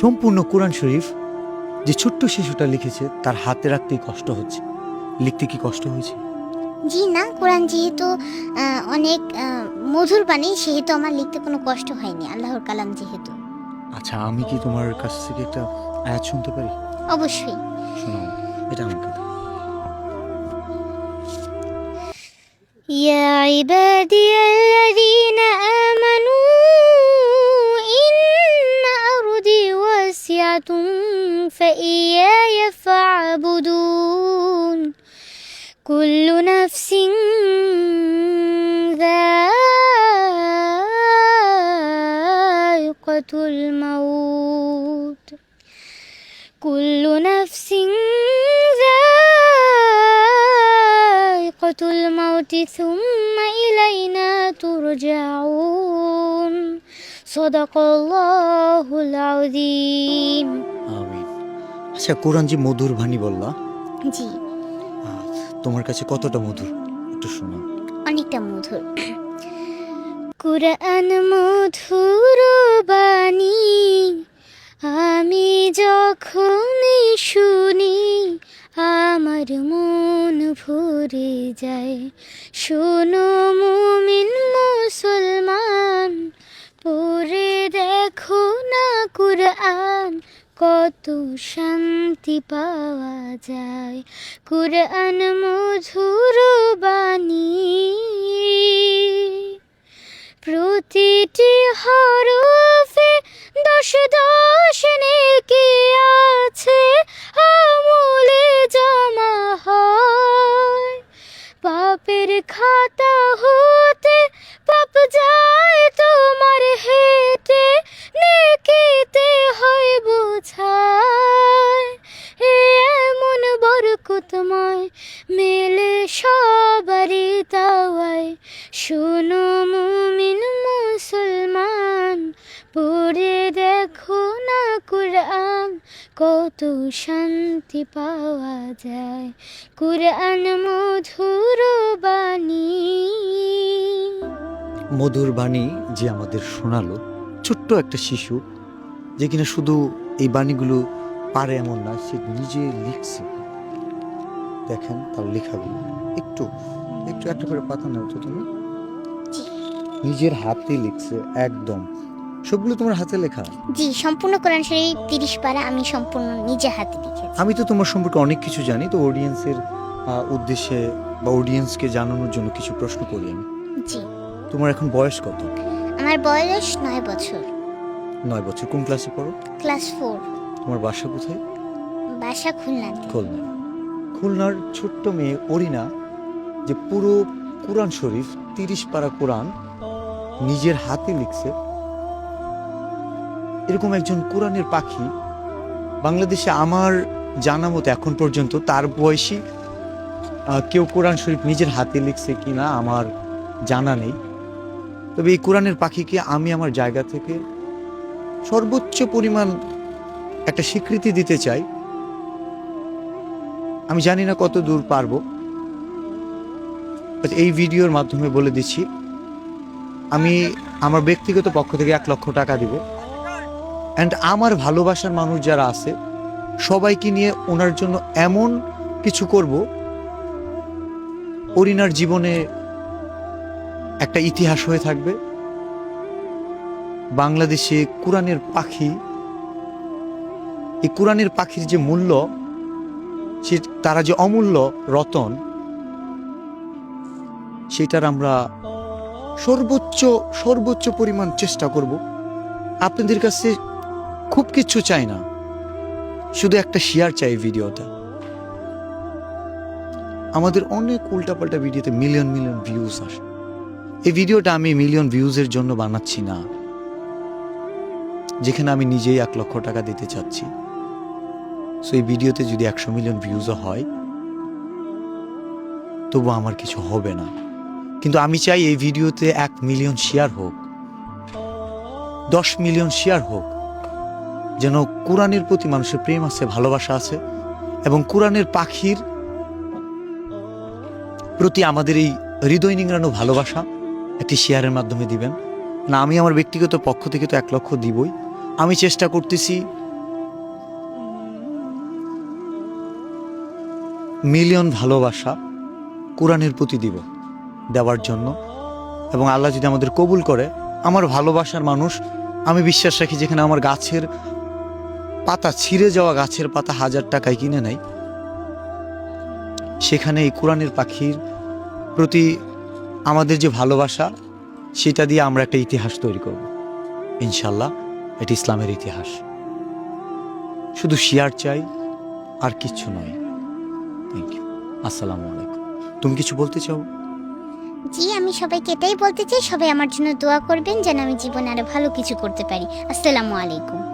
সম্পূর্ণ কোরআন শরীফ যে ছোট্ট শিশুটা লিখেছে তার হাতে রাখতেই কষ্ট হচ্ছে। লিখতে কি কষ্ট হয়েছে? জি না, কোরআন যেহেতু অনেক মধুর বাণী, সেহেতু আমার লিখতে কোনো কষ্ট হয়নি, আল্লাহর কালাম যেহেতু। আচ্ছা, আমি কি তোমার কাছ থেকে একটা আয়াত শুনতে পারি? অবশ্যই। শোনাও, এটা আমার কথা। يا عبادي الذين آمنوا إن أرضي واسعة فإياي فاعبدون كل نفس ذائقة الموت كل نفس ذائقة الموت ثم إلينا ترجعون صدق الله العظيم। আমিন। আচ্ছা, কোরআন যে মধুর বাণী বললা, জি, তোমার কাছে কতটা মধুর একটু শোনাও। অনেকটা মধুর। কুরআন মধুর বাণী, আমি যখনই শুনি আমার মন ভরে যায়। শোনো মুমিন মুসলমান, পড়ে দেখো না কুরআন, কত শান্তি পাওয়া যায়। কুরআন মধুর বাণী, প্রতিটি হরফে 10 নেকি আছে, আমলে জমা হয়। পাপের খাতা হতে পাপ যায় তোমার হেঁটে, নেকিতে হয় বোঝায়। এমন বরকতময় মেলে সবারই তাওয়ায়। শোনো মুমিন মুসলমান, পড়ে দেখো না কুরআন, কত শান্তি পাওয়া যায়। কুরআন মধুর বাণী। মধুর বাণী যে আমাদের শোনালো, ছোট্ট একটা শিশু যে কিনা শুধু এই বাণীগুলো পারে এমন না, সে নিজে লিখছে। দেখেন তার লেখাগুলো, একটু একটু একটা করে পাতা নাও তো তুমি। নিজের হাতে লিখছে, একদম সবগুলো তোমার হাতে লেখা। জি, সম্পূর্ণ কোরআন শরীফ 30 পারা আমি সম্পূর্ণ নিজে হাতে লিখেছি। আমি তো তোমার সম্পর্কে অনেক কিছু জানি, তো অডিয়েন্সের উদ্দেশ্যে বা অডিয়েন্সকে জানানোর জন্য কিছু প্রশ্ন করি আমি। জি, তোমার এখন বয়স কত? আমার বয়স 9 বছর। 9 বছর। কোন ক্লাসে পড়ো? ক্লাস 4। তোমার বাসা কোথায়? বাসা খুলনাতে। খুলনা। খুলনার ছোট্ট মেয়ে অরিনা যে পুরো কোরআন শরীফ 30 পারা কোরআন নিজের হাতে লিখছে, এরকম একজন কোরআনের পাখি বাংলাদেশে আমার জানা মতো এখন পর্যন্ত তার বয়সী কেউ কোরআন শরীফ নিজের হাতে লিখছে কিনা আমার জানা নেই। তবে এই কোরআনের পাখিকে আমি আমার জায়গা থেকে সর্বোচ্চ পরিমাণ একটা স্বীকৃতি দিতে চাই। আমি জানি না কত দূর পারবো, এই ভিডিওর মাধ্যমে বলে দিচ্ছি, আমি আমার ব্যক্তিগত পক্ষ থেকে 1 লক্ষ টাকা দিব। অ্যান্ড আমার ভালোবাসার মানুষ যারা আছে সবাইকে নিয়ে ওনার জন্য এমন কিছু করব, অরিনার জীবনে একটা ইতিহাস হয়ে থাকবে। বাংলাদেশে কোরআনের পাখি, এই কোরআনের পাখির যে মূল্য, সে তারা যে অমূল্য রতন, সেটার আমরা সর্বোচ্চ পরিমাণ চেষ্টা করব। আপনাদের কাছে খুব কিছু চাই না, শুধু একটা শেয়ার চাই ভিডিওটা। আমাদের অনেক উল্টাপাল্টা ভিডিওতে মিলিয়ন ভিউজ আসে। এই ভিডিওটা আমি মিলিয়ন ভিউজের জন্য বানাচ্ছি না, যেখানে আমি নিজেই 1 লক্ষ টাকা দিতে চাচ্ছি। সো এই ভিডিওতে যদি 100 মিলিয়ন ভিউজও হয় তবু আমার কিছু হবে না, কিন্তু আমি চাই এই ভিডিওতে 1 মিলিয়ন শেয়ার হোক, 10 মিলিয়ন শেয়ার হোক, যেন কোরআনের প্রতি মানুষের প্রেম আছে, ভালোবাসা আছে, এবং কোরআনের পাখির প্রতি আমাদের এই হৃদয় নিংড়ানো ভালোবাসা একটি শেয়ারের মাধ্যমে দিবেন না। আমি আমার ব্যক্তিগত পক্ষ থেকে তো 1 লক্ষ দিবই। আমি চেষ্টা করতেছি মিলিয়ন ভালোবাসা কোরআনের প্রতি দিব, দেওয়ার জন্য। এবং আল্লাহ যদি আমাদের কবুল করে, আমার ভালোবাসার মানুষ, আমি বিশ্বাস রাখি যেখানে আমার গাছের পাতা, ছিঁড়ে যাওয়া গাছের পাতা 1000 টাকায় কিনে নেয়, সেখানে এই কোরআনের পাখির প্রতি আমাদের যে ভালোবাসা, সেটা দিয়ে আমরা একটা ইতিহাস তৈরি করব ইনশাল্লাহ। এটি ইসলামের ইতিহাস। শুধু শেয়ার চাই, আর কিচ্ছু নয়। Thank you. আসসালামু আলাইকুম। তুমি কিছু বলতে চাও? জি, আমি সবাইকে এটাই বলতে চাই, সবাই আমার জন্য দোয়া করবেন যেন আমি জীবনে আরো ভালো কিছু করতে পারি। আসসালামু আলাইকুম।